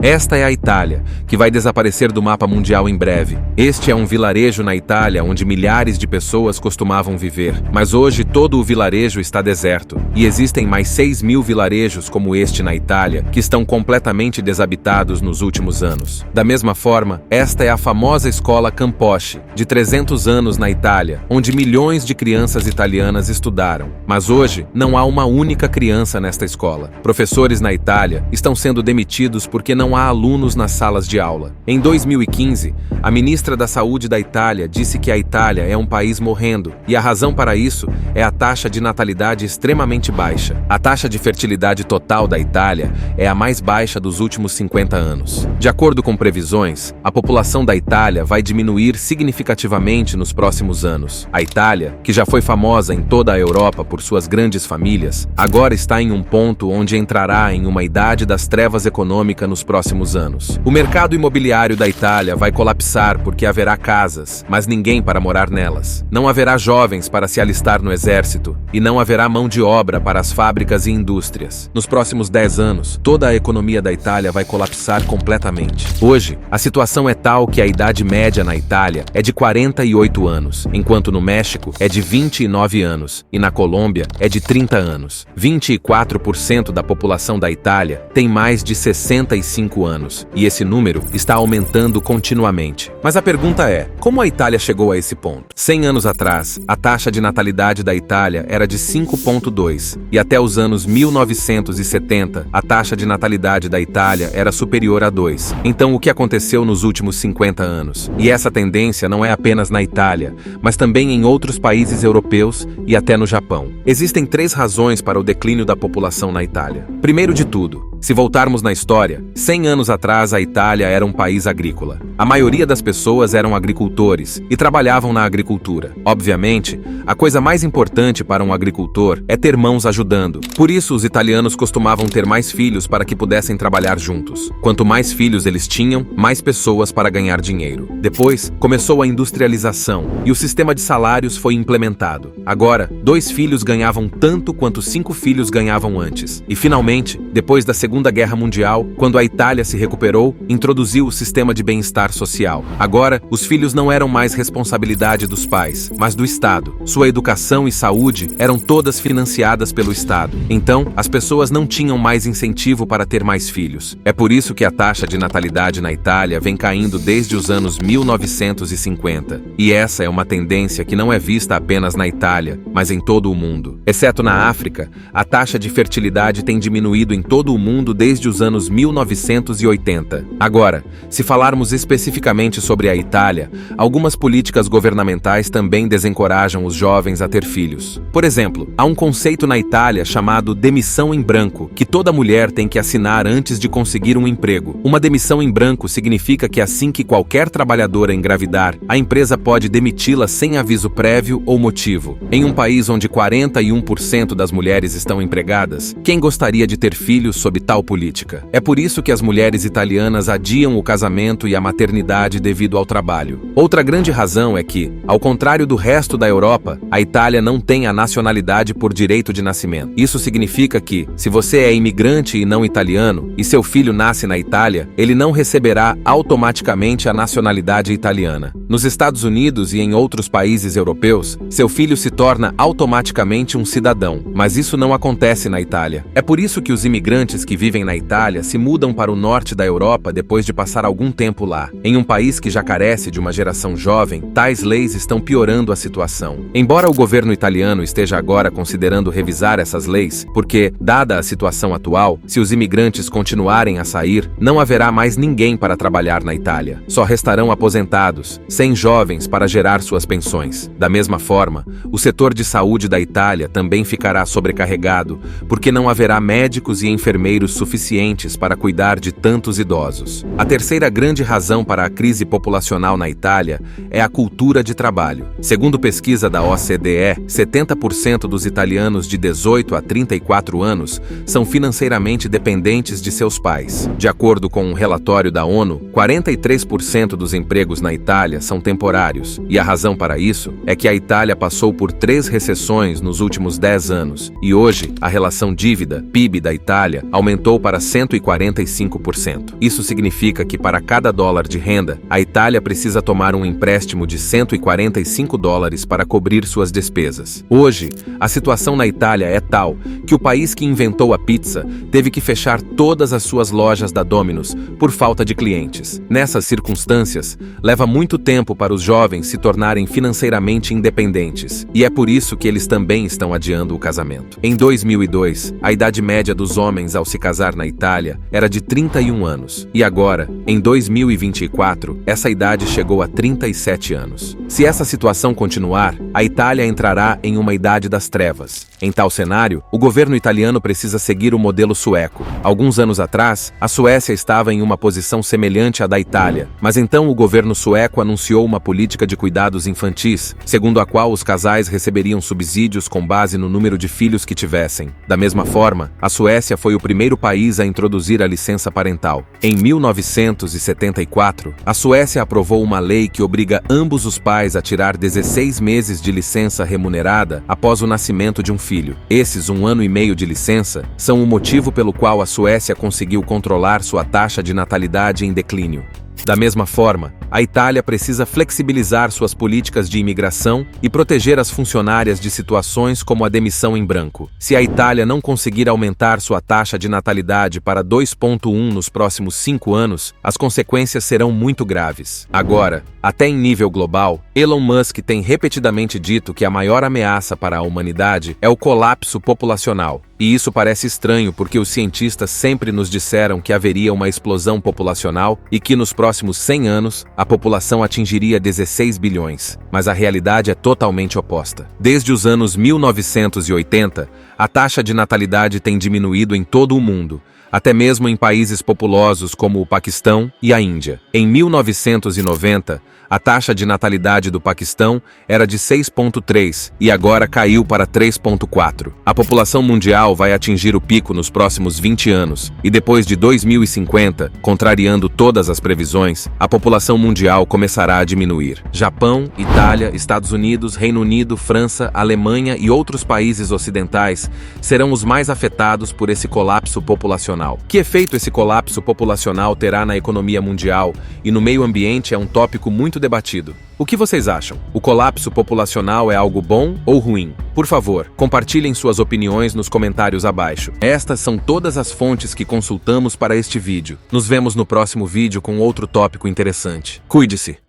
Esta é a Itália, que vai desaparecer do mapa mundial em breve. Este é um vilarejo na Itália onde milhares de pessoas costumavam viver, mas hoje todo o vilarejo está deserto, e existem mais 6.000 vilarejos como este na Itália, que estão completamente desabitados nos últimos anos. Da mesma forma, esta é a famosa escola Campoche, de 300 anos na Itália, onde milhões de crianças italianas estudaram. Mas hoje, não há uma única criança nesta escola. Professores na Itália estão sendo demitidos porque não há alunos nas salas de aula. Em 2015, a ministra da Saúde da Itália disse que a Itália é um país morrendo, e a razão para isso é a taxa de natalidade extremamente baixa. A taxa de fertilidade total da Itália é a mais baixa dos últimos 50 anos. De acordo com previsões, a população da Itália vai diminuir significativamente nos próximos anos. A Itália, que já foi famosa em toda a Europa por suas grandes famílias, agora está em um ponto onde entrará em uma idade das trevas econômica nos próximos anos. O mercado imobiliário da Itália vai colapsar porque haverá casas, mas ninguém para morar nelas. Não haverá jovens para se alistar no exército e não haverá mão de obra para as fábricas e indústrias. Nos próximos 10 anos, toda a economia da Itália vai colapsar completamente. Hoje, a situação é tal que a idade média na Itália é de 48 anos, enquanto no México é de 29 anos e na Colômbia é de 30 anos. 24% da população da Itália tem mais de 65 anos, e esse número está aumentando continuamente. Mas a pergunta é, como a Itália chegou a esse ponto? 100 anos atrás, a taxa de natalidade da Itália era de 5,2, e até os anos 1970, a taxa de natalidade da Itália era superior a 2. Então, o que aconteceu nos últimos 50 anos? E essa tendência não é apenas na Itália, mas também em outros países europeus e até no Japão. Existem 3 razões para o declínio da população na Itália. Primeiro de tudo, se voltarmos na história, 100 anos atrás a Itália era um país agrícola. A maioria das pessoas eram agricultores e trabalhavam na agricultura. Obviamente, a coisa mais importante para um agricultor é ter mãos ajudando. Por isso, os italianos costumavam ter mais filhos para que pudessem trabalhar juntos. Quanto mais filhos eles tinham, mais pessoas para ganhar dinheiro. Depois, começou a industrialização e o sistema de salários foi implementado. Agora, 2 filhos ganhavam tanto quanto 5 filhos ganhavam antes. E finalmente, depois da Segunda Guerra Mundial, quando a Itália se recuperou, introduziu o sistema de bem-estar social. Agora, os filhos não eram mais responsabilidade dos pais, mas do Estado. Sua educação e saúde eram todas financiadas pelo Estado. Então, as pessoas não tinham mais incentivo para ter mais filhos. É por isso que a taxa de natalidade na Itália vem caindo desde os anos 1950. E essa é uma tendência que não é vista apenas na Itália, mas em todo o mundo. Exceto na África, a taxa de fertilidade tem diminuído em todo o mundo desde os anos 1980. Agora, se falarmos especificamente sobre a Itália, algumas políticas governamentais também desencorajam os jovens a ter filhos. Por exemplo, há um conceito na Itália chamado demissão em branco, que toda mulher tem que assinar antes de conseguir um emprego. Uma demissão em branco significa que assim que qualquer trabalhadora engravidar, a empresa pode demiti-la sem aviso prévio ou motivo. Em um país onde 41% das mulheres estão empregadas, quem gostaria de ter filhos sob tal política? É por isso que as mulheres italianas adiam o casamento e a maternidade devido ao trabalho. Outra grande razão é que, ao contrário do resto da Europa, a Itália não tem a nacionalidade por direito de nascimento. Isso significa que, se você é imigrante e não italiano, e seu filho nasce na Itália, ele não receberá automaticamente a nacionalidade italiana. Nos Estados Unidos e em outros países europeus, seu filho se torna automaticamente um cidadão, mas isso não acontece na Itália. É por isso que os imigrantes que vivem na Itália se mudam para o norte da Europa depois de passar algum tempo lá. Em um país que já carece de uma geração jovem, tais leis estão piorando a situação. Embora o governo italiano esteja agora considerando revisar essas leis, porque, dada a situação atual, se os imigrantes continuarem a sair, não haverá mais ninguém para trabalhar na Itália. Só restarão aposentados, sem jovens para gerar suas pensões. Da mesma forma, o setor de saúde da Itália também ficará sobrecarregado, porque não haverá médicos e enfermeiros suficientes para cuidar de tantos idosos. A terceira grande razão para a crise populacional na Itália é a cultura de trabalho. Segundo pesquisa da OCDE, 70% dos italianos de 18 a 34 anos são financeiramente dependentes de seus pais. De acordo com um relatório da ONU, 43% dos empregos na Itália são temporários, e a razão para isso é que a Itália passou por 3 recessões nos últimos 10 anos, e hoje a relação dívida-PIB da Itália aumentou aumentou para 145%. Isso significa que para cada dólar de renda, a Itália precisa tomar um empréstimo de 145 dólares para cobrir suas despesas. Hoje, a situação na Itália é tal que o país que inventou a pizza teve que fechar todas as suas lojas da Domino's por falta de clientes. Nessas circunstâncias, leva muito tempo para os jovens se tornarem financeiramente independentes, e é por isso que eles também estão adiando o casamento. Em 2002, a idade média dos homens ao se casar na Itália era de 31 anos, e agora, em 2024, essa idade chegou a 37 anos. Se essa situação continuar, a Itália entrará em uma idade das trevas. Em tal cenário, o governo italiano precisa seguir o modelo sueco. Alguns anos atrás, a Suécia estava em uma posição semelhante à da Itália, mas então o governo sueco anunciou uma política de cuidados infantis, segundo a qual os casais receberiam subsídios com base no número de filhos que tivessem. Da mesma forma, a Suécia foi o primeiro país a introduzir a licença parental. Em 1974, a Suécia aprovou uma lei que obriga ambos os pais a tirar 16 meses de licença remunerada após o nascimento de um filho. Esses 1 ano e meio de licença são o motivo pelo qual a Suécia conseguiu controlar sua taxa de natalidade em declínio. Da mesma forma, a Itália precisa flexibilizar suas políticas de imigração e proteger as funcionárias de situações como a demissão em branco. Se a Itália não conseguir aumentar sua taxa de natalidade para 2,1 nos próximos 5 anos, as consequências serão muito graves. Agora, até em nível global, Elon Musk tem repetidamente dito que a maior ameaça para a humanidade é o colapso populacional. E isso parece estranho porque os cientistas sempre nos disseram que haveria uma explosão populacional e que nos próximos 100 anos a população atingiria 16 bilhões. Mas a realidade é totalmente oposta. Desde os anos 1980, a taxa de natalidade tem diminuído em todo o mundo, até mesmo em países populosos como o Paquistão e a Índia. Em 1990, a taxa de natalidade do Paquistão era de 6,3 e agora caiu para 3,4. A população mundial vai atingir o pico nos próximos 20 anos e depois de 2050, contrariando todas as previsões, a população mundial começará a diminuir. Japão, Itália, Estados Unidos, Reino Unido, França, Alemanha e outros países ocidentais serão os mais afetados por esse colapso populacional. Que efeito esse colapso populacional terá na economia mundial e no meio ambiente é um tópico muito debatido. O que vocês acham? O colapso populacional é algo bom ou ruim? Por favor, compartilhem suas opiniões nos comentários abaixo. Estas são todas as fontes que consultamos para este vídeo. Nos vemos no próximo vídeo com outro tópico interessante. Cuide-se!